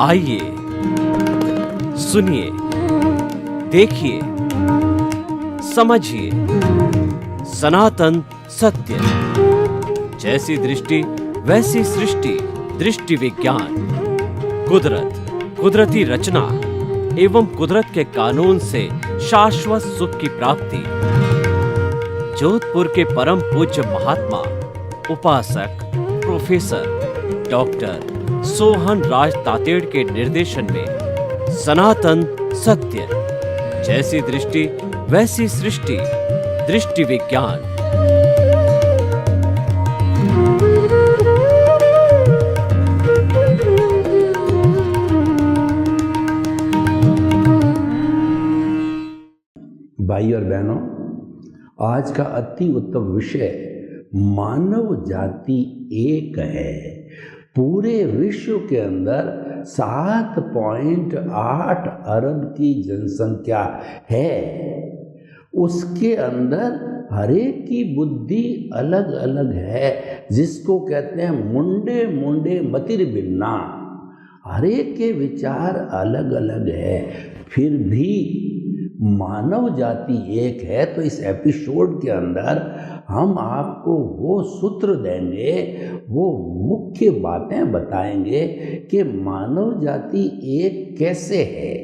आइए, सुनिए, देखिए, समझिए सनातन सत्य। जैसी दृष्टि वैसी सृष्टि, दृष्टि विज्ञान। कुदरत, कुदरती रचना एवं कुदरत के कानून से शाश्वत सुख की प्राप्ति। जोधपुर के परम पूज्य महात्मा उपासक प्रोफेसर डॉक्टर सोहन राज तातेड़ के निर्देशन में सनातन सत्य। जैसी दृष्टि वैसी सृष्टि, दृष्टि विज्ञान। भाई और बहनों, आज का अति उत्तम विषय मानव जाति एक है। पूरे विश्व के अंदर 7.8 अरब की जनसंख्या है। उसके अंदर हरेक की बुद्धि अलग अलग है, जिसको कहते हैं मुंडे मुंडे मतिर भिन्ना। हरेक के विचार अलग अलग है, फिर भी मानव जाति एक है। तो इस एपिसोड के अंदर हम आपको वो सूत्र देंगे, वो मुख्य बातें बताएंगे कि मानव जाति एक कैसे है।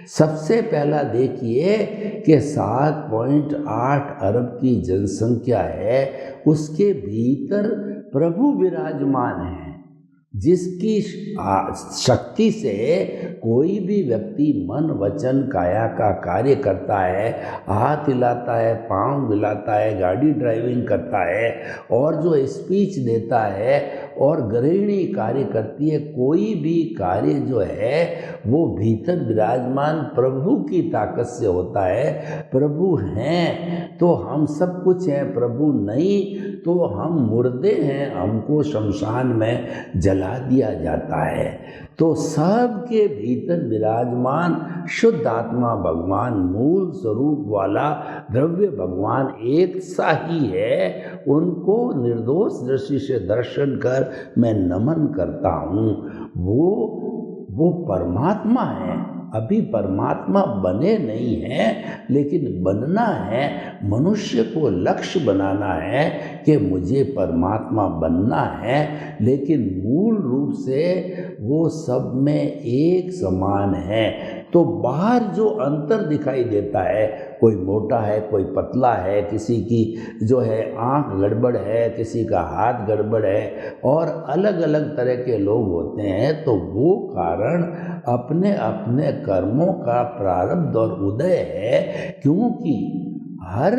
सबसे पहला देखिए कि 7.8 अरब की जनसंख्या है, उसके भीतर प्रभु विराजमान है, जिसकी शक्ति से कोई भी व्यक्ति मन वचन काया का कार्य करता है, हाथ हिलाता है, पाँव हिलाता है, गाड़ी ड्राइविंग करता है और जो स्पीच देता है और गृहिणी कार्य करती है। कोई भी कार्य जो है वो भीतर विराजमान प्रभु की ताकत से होता है। प्रभु हैं तो हम सब कुछ हैं, प्रभु नहीं तो हम मुर्दे हैं, हमको शमशान में जला दिया जाता है। तो सबके भीतर विराजमान शुद्ध आत्मा भगवान, मूल स्वरूप वाला द्रव्य भगवान एक सा ही है। उनको निर्दोष दृष्टि से दर्शन कर मैं नमन करता हूँ। वो परमात्मा है। अभी परमात्मा बने नहीं हैं, लेकिन बनना है। मनुष्य को लक्ष्य बनाना है कि मुझे परमात्मा बनना है, लेकिन मूल रूप से वो सब में एक समान है। तो बाहर जो अंतर दिखाई देता है, कोई मोटा है, कोई पतला है, किसी की जो है आँख गड़बड़ है, किसी का हाथ गड़बड़ है और अलग अलग तरह के लोग होते हैं, तो वो कारण अपने अपने कर्मों का प्रारब्ध और उदय है। क्योंकि हर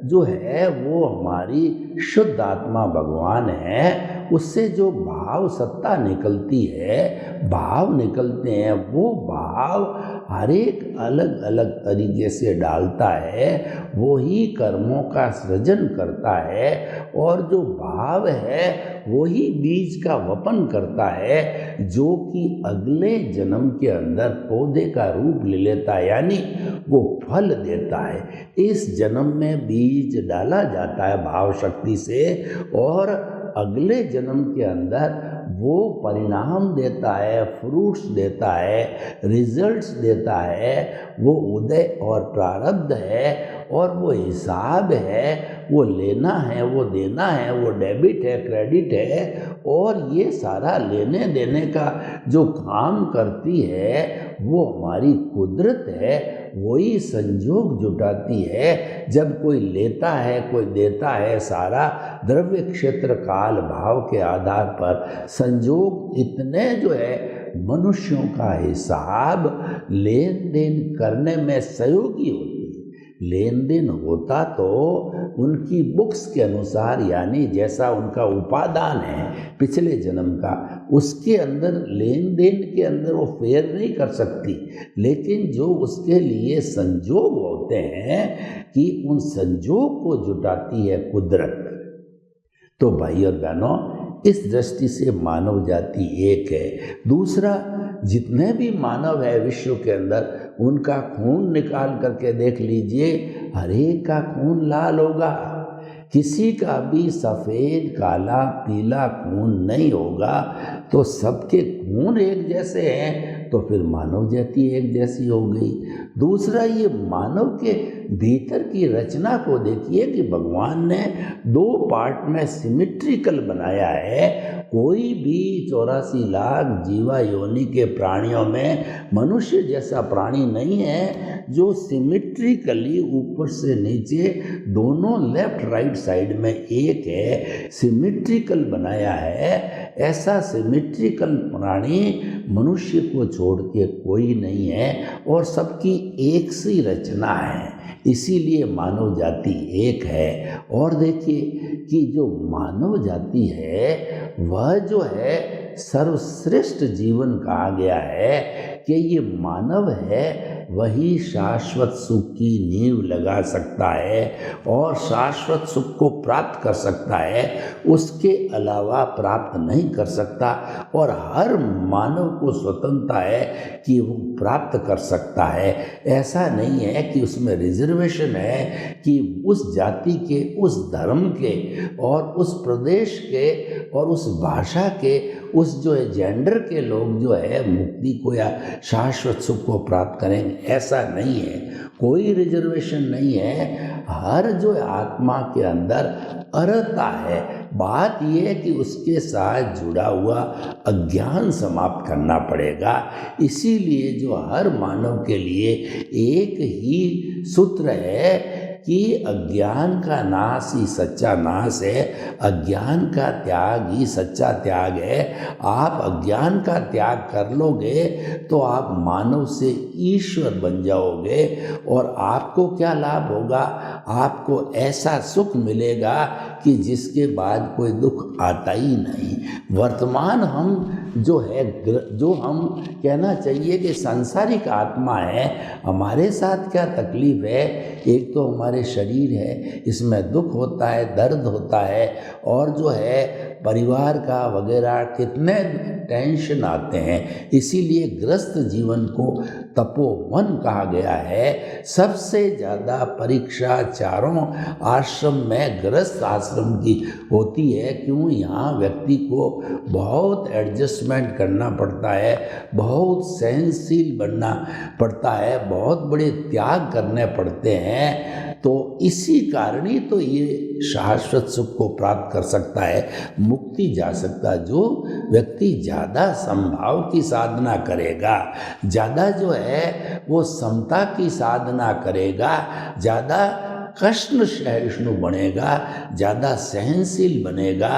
जो है वो हमारी शुद्ध आत्मा भगवान है, उससे जो भाव सत्ता निकलती है, भाव निकलते हैं, वो भाव हर एक अलग अलग तरीके से डालता है, वो ही कर्मों का सृजन करता है। और जो भाव है वही बीज का वपन करता है, जो कि अगले जन्म के अंदर पौधे का रूप ले लेता है, यानी वो फल देता है। इस जन्म में बीज डाला जाता है भाव शक्ति से, और अगले जन्म के अंदर वो परिणाम देता है, फ्रूट्स देता है, रिजल्ट्स देता है। वो उदय और प्रारब्ध है, और वो हिसाब है, वो लेना है, वो देना है, वो डेबिट है, क्रेडिट है। और ये सारा लेने देने का जो काम करती है वो हमारी कुदरत है, वही संजोग जुटाती है। जब कोई लेता है, कोई देता है, सारा द्रव्य क्षेत्र काल भाव के आधार पर संजोग इतने जो है मनुष्यों का हिसाब लेन देन करने में सहयोगी होती है। लेन देन होता तो उनकी बुक्स के अनुसार, यानी जैसा उनका उपादान है पिछले जन्म का, उसके अंदर लेन देन के अंदर वो फेयर नहीं कर सकती। लेकिन जो उसके लिए संजोग होते हैं कि उन संजोग को जुटाती है कुदरत। तो भाई और बहनों, इस दृष्टि से मानव जाति एक है। दूसरा, जितने भी मानव है विश्व के अंदर, उनका खून निकाल करके देख लीजिए, हर एक का खून लाल होगा। किसी का भी सफ़ेद काला पीला खून नहीं होगा, तो सबके खून एक जैसे हैं तो फिर मानव जाति एक जैसी हो गई। दूसरा, ये मानव के भीतर की रचना को देखिए कि भगवान ने 2 पार्ट में सिमिट्रिकल बनाया है। कोई भी 84 लाख जीवा योनि के प्राणियों में मनुष्य जैसा प्राणी नहीं है जो सिमिट्रिकली ऊपर से नीचे दोनों लेफ्ट राइट साइड में एक है, सिमिट्रिकल बनाया है। ऐसा सिमिट्रिकल प्राणी मनुष्य को छोड़ के कोई नहीं है और सबकी एक सी रचना है, इसीलिए मानव जाति एक है। और देखिए कि जो मानव जाति है वह जो है सर्वश्रेष्ठ जीवन कहा गया है कि ये मानव है वही शाश्वत सुख की नींव लगा सकता है और शाश्वत सुख को प्राप्त कर सकता है, उसके अलावा प्राप्त नहीं कर सकता। और हर मानव को स्वतंत्रता है कि वो प्राप्त कर सकता है। ऐसा नहीं है कि उसमें रिजर्वेशन है कि उस जाति के, उस धर्म के और उस प्रदेश के और उस भाषा के, उस जो है जेंडर के लोग जो है मुक्ति को या शाश्वत सुख को प्राप्त करेंगे, ऐसा नहीं है। कोई रिजर्वेशन नहीं है। हर जो आत्मा के अंदर अर्हता है। बात यह है कि उसके साथ जुड़ा हुआ अज्ञान समाप्त करना पड़ेगा। इसीलिए जो हर मानव के लिए एक ही सूत्र है कि अज्ञान का नाश ही सच्चा नाश है, अज्ञान का त्याग ही सच्चा त्याग है। आप अज्ञान का त्याग कर लोगे तो आप मानव से ईश्वर बन जाओगे और आपको क्या लाभ होगा? आपको ऐसा सुख मिलेगा कि जिसके बाद कोई दुख आता ही नहीं। वर्तमान हम जो है, जो हम कहना चाहिए कि सांसारिक आत्मा है, हमारे साथ क्या तकलीफ है? एक तो हमारे शरीर है, इसमें दुख होता है, दर्द होता है और जो है परिवार का वगैरह कितने टेंशन आते हैं। इसीलिए ग्रस्त जीवन को तपोवन कहा गया है। सबसे ज़्यादा परीक्षा चारों आश्रम में ग्रस्त आश्रम की होती है। क्यों? यहाँ व्यक्ति को बहुत एडजस्टमेंट करना पड़ता है, बहुत सहनशील बनना पड़ता है, बहुत बड़े त्याग करने पड़ते हैं। तो इसी कारण ही तो ये शाश्वत सुख को प्राप्त कर सकता है, मुक्ति जा सकता है। जो व्यक्ति ज़्यादा समभाव की साधना करेगा, ज़्यादा जो है वो समता की साधना करेगा, ज़्यादा कष्ट सहिष्णु बनेगा, ज़्यादा सहनशील बनेगा,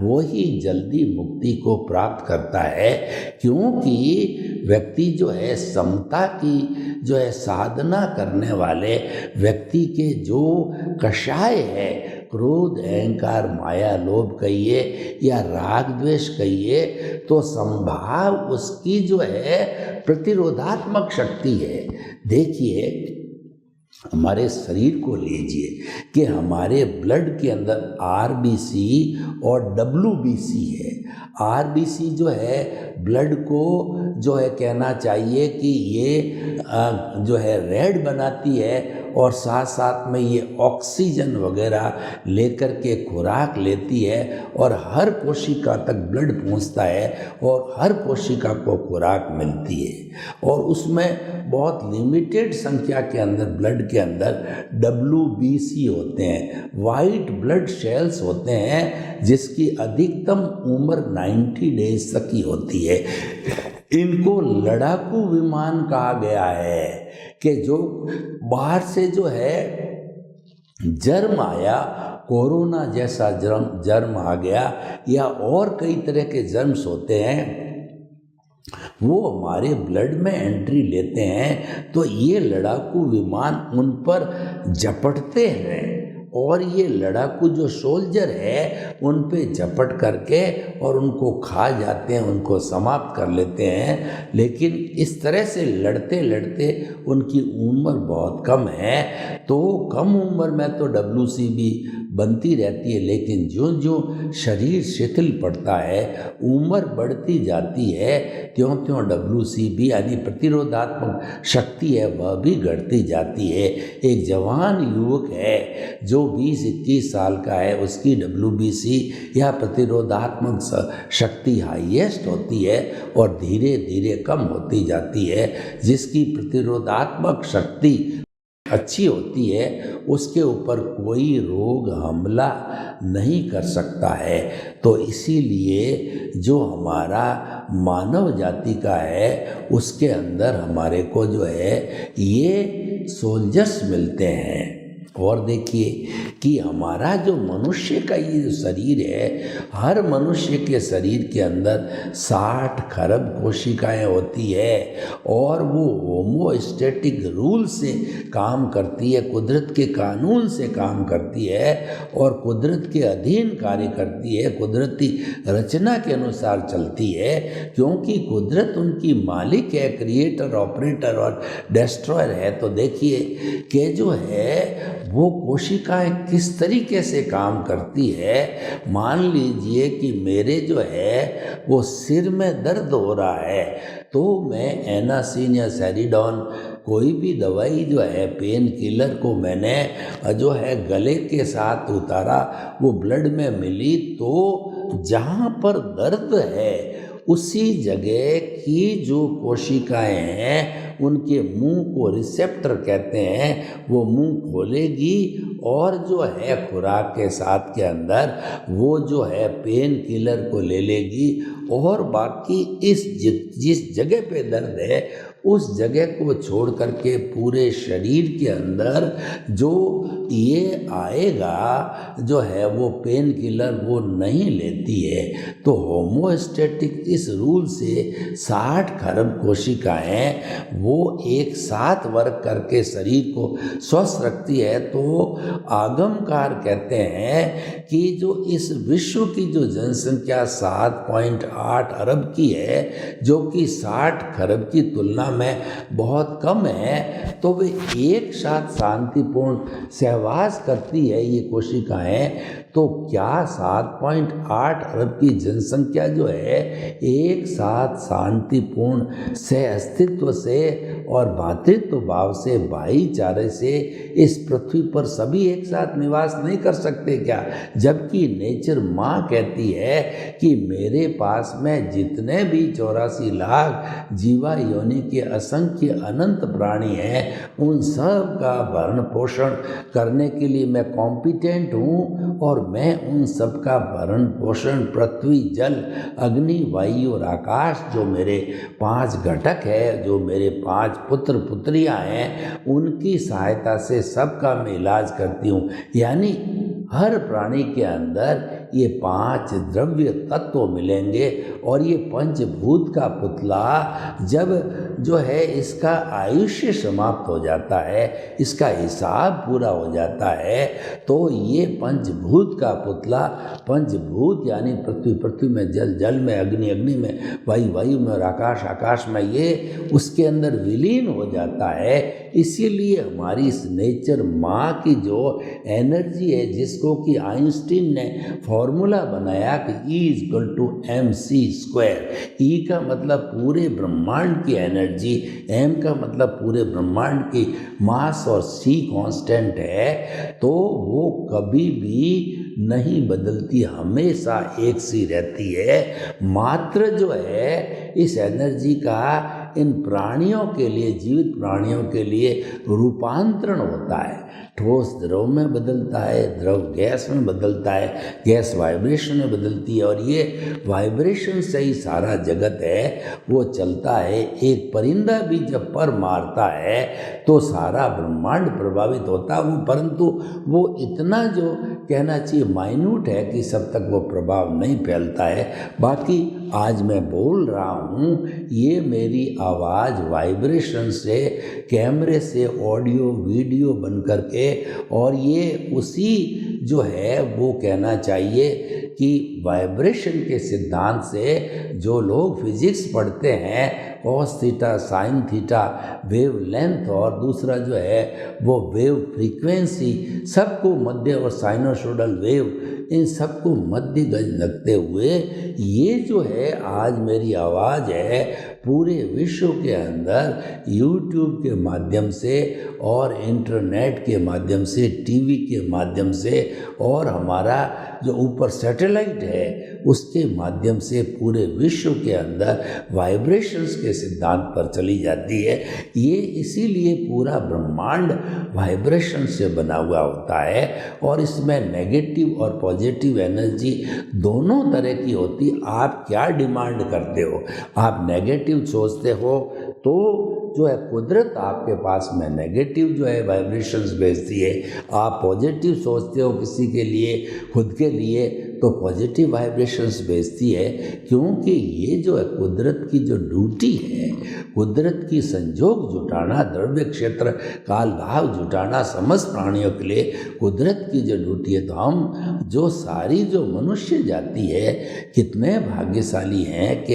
वो ही जल्दी मुक्ति को प्राप्त करता है। क्योंकि व्यक्ति जो है समता की जो है साधना करने वाले व्यक्ति के जो कषाय है, क्रोध अहंकार माया लोभ कहिए या राग द्वेष कहिए, तो संभाव उसकी जो है प्रतिरोधात्मक शक्ति है। देखिए हमारे शरीर को लीजिए कि हमारे ब्लड के अंदर आरबीसी और डब्ल्यूबीसी है। आरबीसी जो है ब्लड को जो है कहना चाहिए कि ये जो है रेड बनाती है और साथ साथ में ये ऑक्सीजन वगैरह लेकर के खुराक लेती है और हर कोशिका तक ब्लड पहुंचता है और हर कोशिका को खुराक मिलती है। और उसमें बहुत लिमिटेड संख्या के अंदर ब्लड के अंदर डब्ल्यूबीसी होते हैं, वाइट ब्लड सेल्स होते हैं, जिसकी अधिकतम उम्र 90 डेज तक की होती है। इनको लड़ाकू विमान कहा गया है कि जो बाहर से जो है जर्म आया, कोरोना जैसा जर्म आ गया या और कई तरह के जर्म्स होते हैं, वो हमारे ब्लड में एंट्री लेते हैं, तो ये लड़ाकू विमान उन पर झपटते हैं और ये लड़ाकू जो सोल्जर है उन पे झपट करके और उनको खा जाते हैं, उनको समाप्त कर लेते हैं। लेकिन इस तरह से लड़ते लड़ते उनकी उम्र बहुत कम है, तो कम उम्र में तो डब्ल्यूबीसी बनती रहती है, लेकिन जो जो शरीर शिथिल पड़ता है, उम्र बढ़ती जाती है, त्यों त्यों WCB यानी प्रतिरोधात्मक शक्ति है वह भी घटती जाती है। एक जवान युवक है जो 20-21 साल का है, उसकी WBC या प्रतिरोधात्मक शक्ति हाईएस्ट होती है और धीरे धीरे कम होती जाती है। जिसकी प्रतिरोधात्मक शक्ति अच्छी होती है उसके ऊपर कोई रोग हमला नहीं कर सकता है। तो इसीलिए जो हमारा मानव जाति का है उसके अंदर हमारे को जो है ये सोल्जर्स मिलते हैं। और देखिए कि हमारा जो मनुष्य का ये जो शरीर है, हर मनुष्य के शरीर के अंदर 60 खरब कोशिकाएं होती है और वो होमोस्टैटिक रूल से काम करती है, कुदरत के कानून से काम करती है और कुदरत के अधीन कार्य करती है, कुदरती रचना के अनुसार चलती है। क्योंकि कुदरत उनकी मालिक है, क्रिएटर, ऑपरेटर और डिस्ट्रॉयर है। तो देखिए कि जो है वो कोशिकाएं किस तरीके से काम करती है। मान लीजिए कि मेरे जो है वो सिर में दर्द हो रहा है तो मैं एनासिन या सेरिडॉन कोई भी दवाई जो है पेन किलर को मैंने जो है गले के साथ उतारा, वो ब्लड में मिली, तो जहाँ पर दर्द है उसी जगह की जो कोशिकाएं हैं उनके मुंह को रिसेप्टर कहते हैं, वो मुंह खोलेगी और जो है खुराक के साथ के अंदर वो जो है पेन किलर को ले लेगी और बाकी जिस जगह पे दर्द है उस जगह को छोड़ करके पूरे शरीर के अंदर जो ये आएगा जो है वो पेन किलर वो नहीं लेती है। तो होमोस्टैटिक इस रूल से 60 खरब कोशिकाएं वो एक साथ वर्क करके शरीर को स्वस्थ रखती है। तो आगमकार कहते हैं कि जो इस विश्व की जो जनसंख्या 7.8 अरब की है, जो कि 60 खरब की तुलना में बहुत कम है, तो वे एक साथ शांतिपूर्ण सहवास करती है ये कोशिकाएं। तो क्या 7.8 अरब की जनसंख्या जो है एक साथ शांतिपूर्ण सह अस्तित्व से और भातृत्व भाव से, भाईचारे से इस पृथ्वी पर सभी एक साथ निवास नहीं कर सकते क्या? जबकि नेचर माँ कहती है कि मेरे पास में जितने भी 84 लाख जीवा योनि के असंख्य अनंत प्राणी हैं, उन सब का भरण पोषण करने के लिए मैं कॉम्पिटेंट हूँ और मैं उन सब का भरण पोषण पृथ्वी, जल, अग्नि, वायु और आकाश जो मेरे 5 घटक है, जो मेरे 5 पुत्र पुत्रियां हैं, उनकी सहायता से सबका मैं इलाज करती हूँ। यानी हर प्राणी के अंदर ये 5 द्रव्य तत्व मिलेंगे और ये पंचभूत का पुतला जब जो है इसका आयुष्य समाप्त हो जाता है, इसका हिसाब पूरा हो जाता है, तो ये पंचभूत का पुतला, पंचभूत यानी पृथ्वी, पृथ्वी में जल, जल में अग्नि, अग्नि में वायु, वायु में और आकाश, आकाश में, ये उसके अंदर विलीन हो जाता है। इसीलिए हमारी इस नेचर माँ की जो एनर्जी है, जिसको कि आइंस्टीन ने फॉर्मूला बनाया कि E=mc²। E का मतलब पूरे ब्रह्मांड की एनर्जी, M का मतलब पूरे ब्रह्मांड की मास और C कांस्टेंट है, तो वो कभी भी नहीं बदलती, हमेशा एक सी रहती है। मात्र जो है इस एनर्जी का इन प्राणियों के लिए, जीवित प्राणियों के लिए रूपांतरण होता है। ठोस द्रव में बदलता है, द्रव गैस में बदलता है, गैस वाइब्रेशन में बदलती है और ये वाइब्रेशन से ही सारा जगत है वो चलता है। एक परिंदा भी जब पर मारता है तो सारा ब्रह्मांड प्रभावित होता है, परंतु वो इतना जो कहना चाहिए माइन्यूट है कि सब तक वो प्रभाव नहीं फैलता है। बाकी आज मैं बोल रहा हूँ, ये मेरी आवाज़ वाइब्रेशन से, कैमरे से ऑडियो वीडियो बन करके, और ये उसी जो है वो कहना चाहिए कि वाइब्रेशन के सिद्धांत से जो लोग फिजिक्स पढ़ते हैं cos theta sine theta, wave length, और दूसरा जो है वो वेव फ्रीक्वेंसी, सबको मध्य, और साइनोसोडल वेव, इन सबको मध्य गज रखते हुए ये जो है आज मेरी आवाज़ है पूरे विश्व के अंदर यूट्यूब के माध्यम से और इंटरनेट के माध्यम से, टीवी के माध्यम से, और हमारा जो ऊपर सैटेलाइट है उसके माध्यम से पूरे विश्व के अंदर वाइब्रेशंस के सिद्धांत पर चली जाती है। ये इसीलिए पूरा ब्रह्मांड वाइब्रेशन से बना हुआ होता है और इसमें नेगेटिव और पॉजिटिव एनर्जी दोनों तरह की होती। आप क्या डिमांड करते हो? आप नेगेटिव सोचते हो तो जो है कुदरत आपके पास में नेगेटिव जो है वाइब्रेशंस भेजती है। आप पॉजिटिव सोचते हो किसी के लिए, खुद के लिए, तो पॉजिटिव वाइब्रेशंस भेजती है। क्योंकि ये जो है कुदरत की जो ड्यूटी है, कुदरत की संजोग जुटाना, द्रव्य क्षेत्र काल भाव जुटाना समस्त प्राणियों के लिए कुदरत की जो ड्यूटी है। तो हम जो सारी जो मनुष्य जाति है कितने भाग्यशाली हैं कि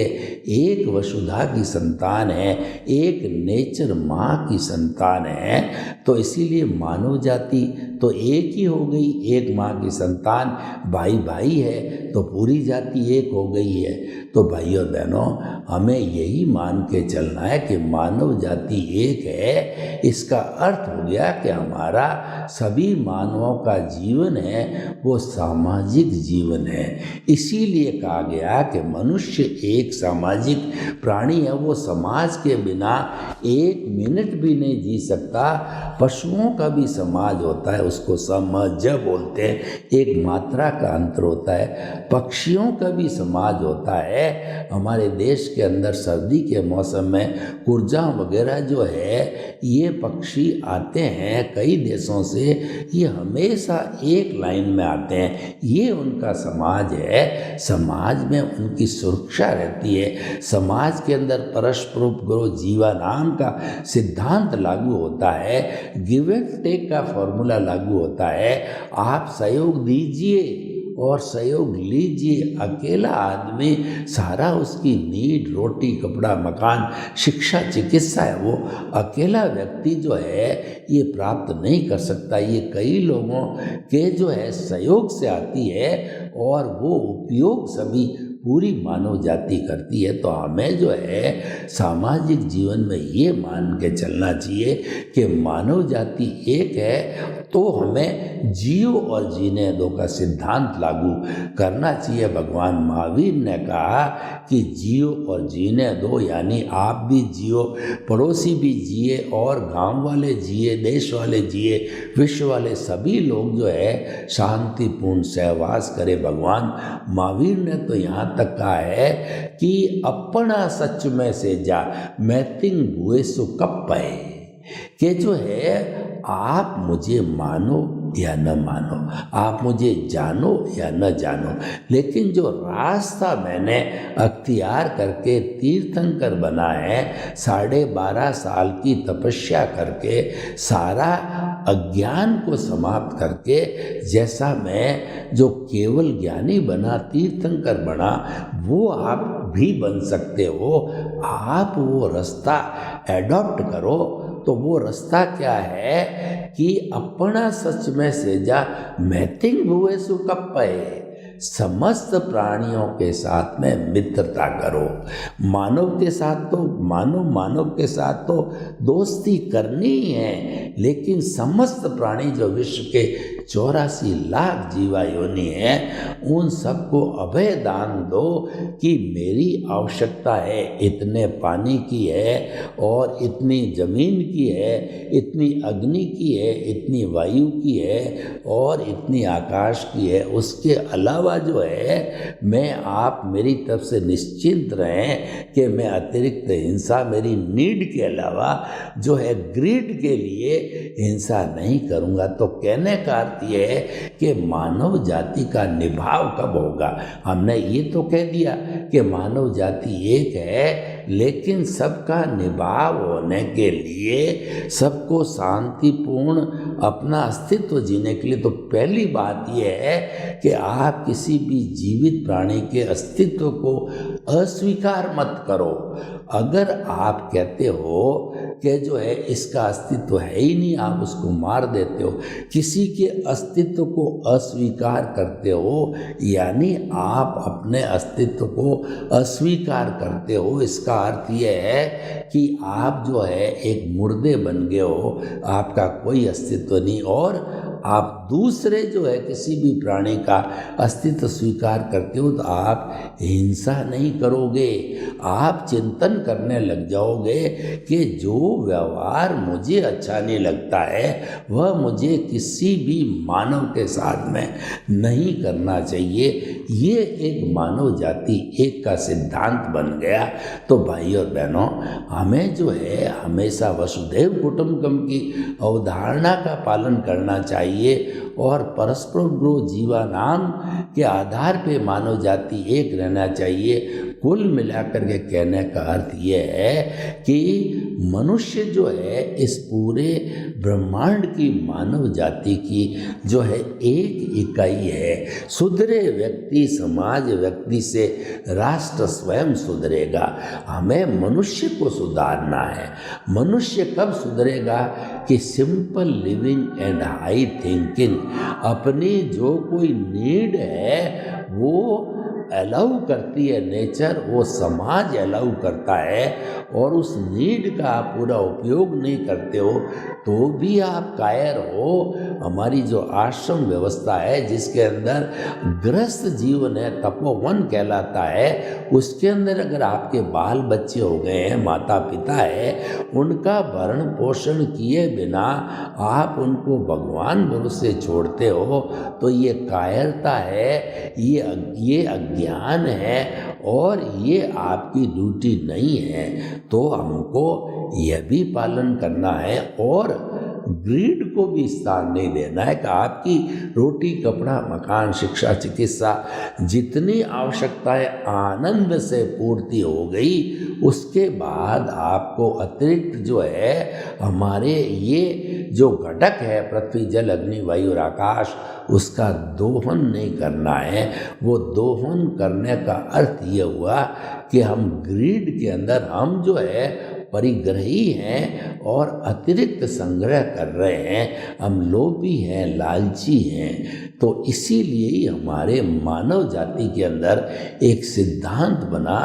एक वसुधा की संतान है, एक नेचर माँ की संतान है। तो इसीलिए मानव जाति तो एक ही हो गई, एक माँ की संतान, भाई भाई है तो पूरी जाति एक हो गई है। तो भाइयों बहनों, हमें यही मान के चलना है कि मानव जाति एक है। इसका अर्थ हो गया कि हमारा सभी मानवों का जीवन है वो सामाजिक जीवन है। इसीलिए कहा गया कि मनुष्य एक सामाजिक प्राणी है, वो समाज के बिना एक मिनट भी नहीं जी सकता। पशुओं का भी समाज होता है, उसको समझ बोलते हैं, एक मात्रा का अंतर होता है। पक्षियों का भी समाज होता है। हमारे देश के अंदर सर्दी के मौसम में कुरजा वगैरह जो है ये पक्षी आते हैं कई देशों से, ये हमेशा एक लाइन में आते हैं, ये उनका समाज है। समाज में उनकी सुरक्षा रहती है। समाज के अंदर परस्पर उपग्रह जीवानाम का सिद्धांत लागू होता है, गिव एंड टेक का फॉर्मूला लागू होता है। आप सहयोग दीजिए और सहयोग लीजिए। अकेला आदमी सारा उसकी नीड, रोटी, कपड़ा, मकान, शिक्षा, चिकित्सा है, वो अकेला व्यक्ति जो है ये प्राप्त नहीं कर सकता। ये कई लोगों के जो है सहयोग से आती है और वो उपयोग सभी पूरी मानव जाति करती है। तो हमें जो है सामाजिक जीवन में ये मान के चलना चाहिए कि मानव जाति एक है, तो हमें जियो और जीने दो का सिद्धांत लागू करना चाहिए। भगवान महावीर ने कहा कि जियो और जीने दो, यानी आप भी जियो, पड़ोसी भी जिए, और गांव वाले जिए, देश वाले जिए, विश्व वाले सभी लोग जो है शांतिपूर्ण सहवास करें। भगवान महावीर ने तो यहाँ तक कहा है कि अपना सच में से जा मैतिंग भुए सु कप्पे, कि जो है आप मुझे मानो या न मानो, आप मुझे जानो या न जानो, लेकिन जो रास्ता मैंने अख्तियार करके तीर्थंकर बना है, 12.5 साल की तपस्या करके, सारा अज्ञान को समाप्त करके, जैसा मैं जो केवल ज्ञानी बना, तीर्थंकर बना, वो आप भी बन सकते हो। आप वो रास्ता एडॉप्ट करो। तो वो रास्ता क्या है कि अपना सच में से जा मैतिंग हुए सु कप्पे, समस्त प्राणियों के साथ में मित्रता करो। मानव के साथ तो मानव के साथ तो दोस्ती करनी ही है, लेकिन समस्त प्राणी जो विश्व के 84 लाख जीवा योनि है, उन सबको अभय दान दो कि मेरी आवश्यकता है इतने पानी की है, और इतनी जमीन की है, इतनी अग्नि की है, इतनी वायु की है, और इतनी आकाश की है। उसके अलावा जो है मैं आप मेरी तरफ से निश्चिंत रहें कि मैं अतिरिक्त हिंसा, मेरी नीड के अलावा जो है ग्रीड के लिए हिंसा नहीं करूँगा। तो कहने का अर्थ ये है कि मानव जाति का निभाव कब होगा। हमने ये तो कह दिया कि मानव जाति एक है, लेकिन सबका निभाव होने के लिए, सबको शांतिपूर्ण अपना अस्तित्व जीने के लिए, तो पहली बात यह है कि आप किसी भी जीवित प्राणी के अस्तित्व को अस्वीकार मत करो। अगर आप कहते हो कि जो है इसका अस्तित्व है ही नहीं, आप उसको मार देते हो, किसी के अस्तित्व को अस्वीकार करते हो, यानी आप अपने अस्तित्व को अस्वीकार करते हो। इसका अर्थ यह है कि आप जो है एक मुर्दे बन गए हो, आपका कोई अस्तित्व नहीं, और आप दूसरे जो है किसी भी प्राणी का अस्तित्व स्वीकार करते हो तो आप हिंसा नहीं करोगे, आप चिंतन करने लग जाओगे कि जो व्यवहार मुझे अच्छा नहीं लगता है वह मुझे किसी भी मानव के साथ में नहीं करना चाहिए। ये एक मानव जाति एक का सिद्धांत बन गया। तो भाई और बहनों, हमें जो है हमेशा वसुधैव कुटुंबकम की अवधारणा का पालन करना चाहिए और परस्पर जीवानाम के आधार पे मानव जाति एक रहना चाहिए। कुल मिलाकर के कहने का अर्थ यह है कि मनुष्य जो है इस पूरे ब्रह्मांड की मानव जाति की जो है एक इकाई है। सुधरे व्यक्ति समाज, व्यक्ति से राष्ट्र स्वयं सुधरेगा। हमें मनुष्य को सुधारना है। मनुष्य कब सुधरेगा कि simple living and high thinking, अपनी जो कोई नीड है वो अलाउ करती है नेचर, वो समाज अलाउ करता है, और उस नीड का आप पूरा उपयोग नहीं करते हो तो भी आप कायर हो। हमारी जो आश्रम व्यवस्था है जिसके अंदर गृहस्थ जीवन है, तपोवन कहलाता है, उसके अंदर अगर आपके बाल बच्चे हो गए हैं, माता पिता है, उनका भरण पोषण किए बिना आप उनको भगवान भरोसे छोड़ते हो तो ये कायरता है, ये अज्ञान है और ये आपकी ड्यूटी नहीं है। तो हमको यह भी पालन करना है और ग्रीड को भी स्थान नहीं देना है कि आपकी रोटी, कपड़ा, मकान, शिक्षा, चिकित्सा जितनी आवश्यकताएं आनंद से पूर्ति हो गई, उसके बाद आपको अतिरिक्त जो है हमारे ये जो घटक है पृथ्वी, जल, अग्नि, वायु और आकाश, उसका दोहन नहीं करना है। वो दोहन करने का अर्थ ये हुआ कि हम ग्रीड के अंदर हम जो है परिग्रही हैं और अतिरिक्त संग्रह कर रहे हैं, हम लोभी हैं, लालची हैं। तो इसीलिए ही हमारे मानव जाति के अंदर एक सिद्धांत बना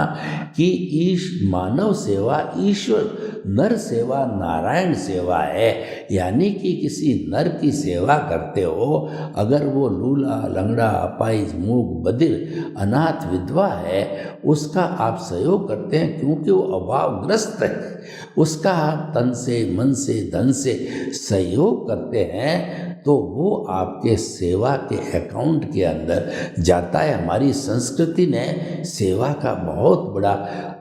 कि मानव सेवा ईश्वर, नर सेवा नारायण सेवा है। यानी कि किसी नर की सेवा करते हो, अगर वो लूला, लंगड़ा, अपाहिज, मूक, बधिर, अनाथ, विधवा है, उसका आप सहयोग करते हैं क्योंकि वो अभावग्रस्त है, उसका आप तन से, मन से, धन से सहयोग करते हैं तो वो आपके सेवा के अकाउंट के अंदर जाता है। हमारी संस्कृति ने सेवा का बहुत बड़ा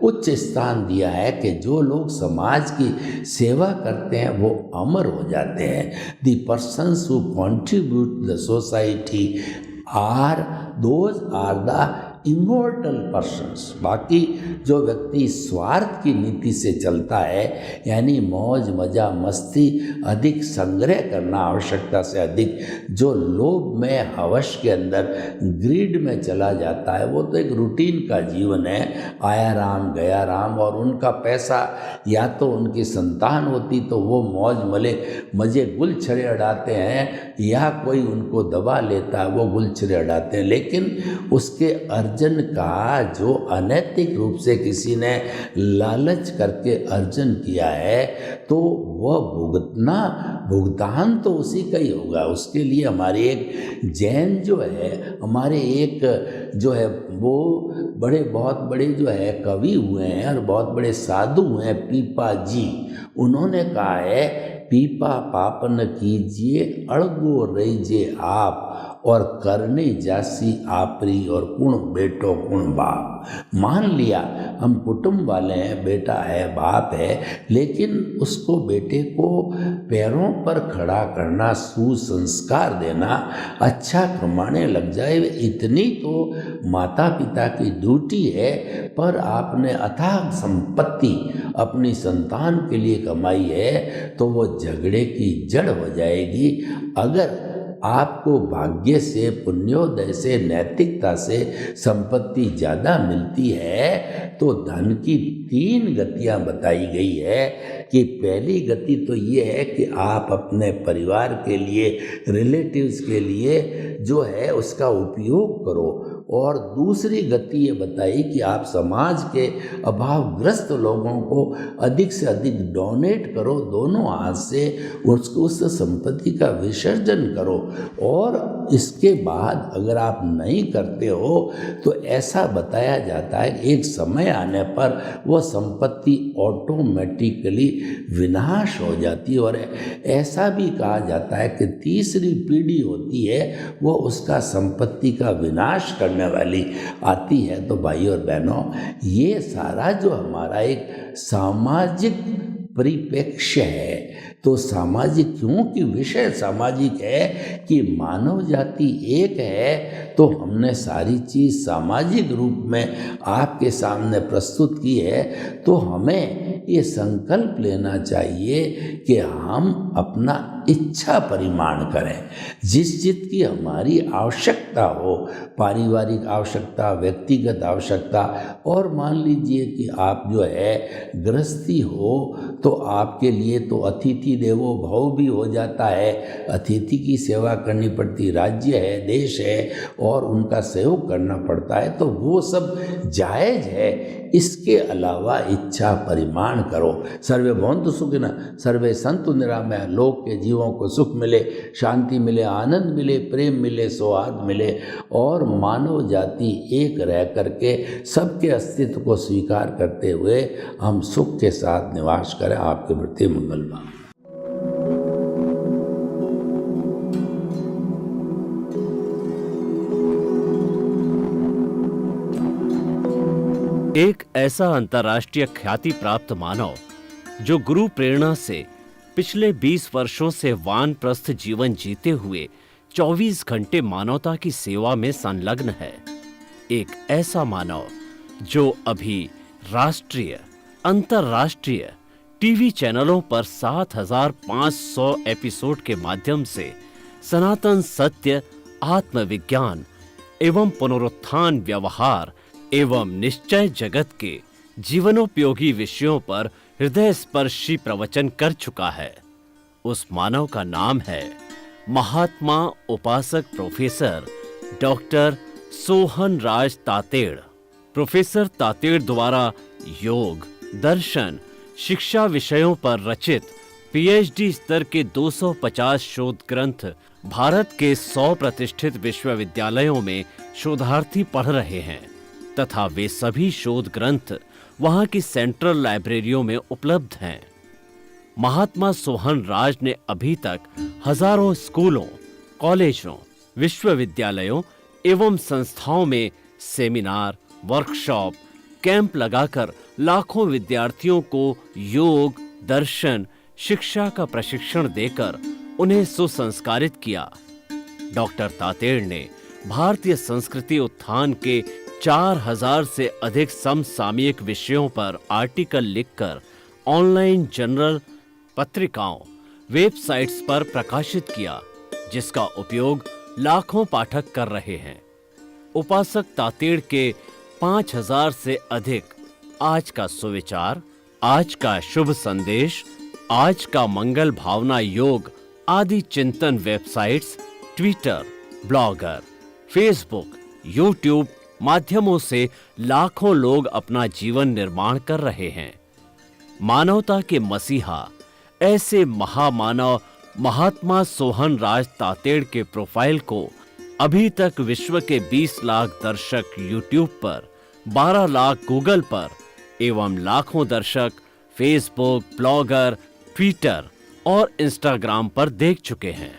उच्च स्थान दिया है कि जो लोग समाज की सेवा करते हैं वो अमर हो जाते हैं। The persons who contribute the society those are the immortal persons. बाकी जो व्यक्ति स्वार्थ की नीति से चलता है, यानी मौज मजा मस्ती, अधिक संग्रह करना, आवश्यकता से अधिक, जो लोभ में, हवश के अंदर, ग्रीड में चला जाता है, वो तो एक रूटीन का जीवन है, आया राम गया राम। और उनका पैसा या तो उनकी संतान होती तो वो मौज मजे गुलछड़े उड़ाते हैं, या कोई उनको दबा लेता है वो गुलछड़े उड़ाते हैं। लेकिन उसके अर्जन का जो अनैतिक रूप से किसी ने लालच करके अर्जन किया है तो वह भुगतान तो उसी का ही होगा। उसके लिए हमारे एक जैन जो है, हमारे एक जो है वो बहुत बड़े जो है कवि हुए हैं और बहुत बड़े साधु हुए हैं, पीपा जी। उन्होंने कहा है, पीपा पाप न कीजिए, अड़गो रहीजे आप, और करने जासी आपरी, और कुण बेटो कुण बाप। मान लिया हम कुटुंब वाले हैं, बेटा है, बाप है, लेकिन उसको बेटे को पैरों पर खड़ा करना, सुसंस्कार देना, अच्छा कमाने लग जाए, इतनी तो माता पिता की ड्यूटी है। पर आपने अथाह संपत्ति अपनी संतान के लिए कमाई है तो वो झगड़े की जड़ हो जाएगी। अगर आपको भाग्य से, पुण्योदय से, नैतिकता से संपत्ति ज़्यादा मिलती है तो धन की 3 गतियाँ बताई गई है कि पहली गति तो ये है कि आप अपने परिवार के लिए, रिलेटिव्स के लिए जो है उसका उपयोग करो, और दूसरी गति ये बताई कि आप समाज के अभावग्रस्त लोगों को अधिक से अधिक डोनेट करो, दोनों हाथ से उसको उस संपत्ति का विसर्जन करो। और इसके बाद अगर आप नहीं करते हो तो ऐसा बताया जाता है कि एक समय आने पर वह संपत्ति ऑटोमेटिकली विनाश हो जाती है। और ऐसा भी कहा जाता है कि तीसरी पीढ़ी होती है वो उसका संपत्ति का विनाश करने वाली आती है। तो भाई और बहनों, ये सारा जो हमारा एक सामाजिक परिप्रेक्ष्य है, तो सामाजिक क्योंकि विषय सामाजिक है कि मानव जाति एक है, तो हमने सारी चीज़ सामाजिक रूप में आपके सामने प्रस्तुत की है। तो हमें ये संकल्प लेना चाहिए कि हम अपना इच्छा परिमाण करें, जिस चीज़ की हमारी आवश्यकता हो, पारिवारिक आवश्यकता, व्यक्तिगत आवश्यकता, और मान लीजिए कि आप जो है गृहस्थी हो तो आपके लिए तो अतिथि देवो भव भी हो जाता है, अतिथि की सेवा करनी पड़ती, राज्य है, देश है, और उनका सहयोग करना पड़ता है, तो वो सब जायज़ है। इसके अलावा इच्छा परिमाण करो। सर्वे भवन्तु सुखिनः, सर्वे सन्तु निरामया, लोक के जीवों को सुख मिले, शांति मिले, आनंद मिले, प्रेम मिले, सौहार्द मिले, और मानव जाति एक रह करके सबके अस्तित्व को स्वीकार करते हुए हम सुख के साथ निवास करें। आपके प्रति मंगलवान। एक ऐसा अंतर्राष्ट्रीय ख्याति प्राप्त मानव जो गुरु प्रेरणा से पिछले 20 वर्षों से वानप्रस्थ जीवन जीते हुए 24 घंटे मानवता की सेवा में संलग्न है। एक ऐसा मानव जो अभी राष्ट्रीय, अंतर्राष्ट्रीय टीवी चैनलों पर 7,500 एपिसोड के माध्यम से सनातन सत्य, आत्मविज्ञान एवं पुनरुत्थान, व्यवहार एवं निश्चय जगत के जीवनोपयोगी विषयों पर हृदय स्पर्शी प्रवचन कर चुका है। उस मानव का नाम है महात्मा उपासक प्रोफेसर डॉक्टर सोहन राज तातेड़। प्रोफेसर तातेड़ द्वारा योग, दर्शन, शिक्षा विषयों पर रचित पीएचडी स्तर के 250 शोध ग्रंथ भारत के 100 प्रतिष्ठित विश्वविद्यालयों में शोधार्थी पढ़ रहे हैं, तथा वे सभी शोध ग्रंथ वहां की सेंट्रल लाइब्रेरियों में उपलब्ध हैं। महात्मा सोहन राज ने अभी तक हजारों स्कूलों, कॉलेजों, विश्वविद्यालयों एवं संस्थाओं में सेमिनार, वर्कशॉप, कैंप लगाकर लाखों विद्यार्थियों को योग, दर्शन, शिक्षा का प्रशिक्षण देकर उन्हें सुसंस्कारित किया। डॉक्टर तातेड़ ने भारतीय संस्कृति उत्थान के 4000 से अधिक समसामयिक विषयों पर आर्टिकल लिखकर ऑनलाइन जर्नल, पत्रिकाओं, वेबसाइट्स पर प्रकाशित किया, जिसका उपयोग लाखों पाठक कर रहे हैं। उपासक तातेड़ के 5000 से अधिक आज का सुविचार, आज का शुभ संदेश, आज का मंगल भावना योग आदि चिंतन websites, Twitter, blogger, Facebook, YouTube माध्यमों से लाखों लोग अपना जीवन निर्माण कर रहे हैं। मानवता के मसीहा ऐसे महामानव महात्मा सोहन राज तातेड़ के प्रोफाइल को अभी तक विश्व के 20 लाख दर्शक यूट्यूब पर, 12 लाख गूगल पर एवं लाखों दर्शक फेसबुक, ब्लॉगर, ट्विटर और इंस्टाग्राम पर देख चुके हैं।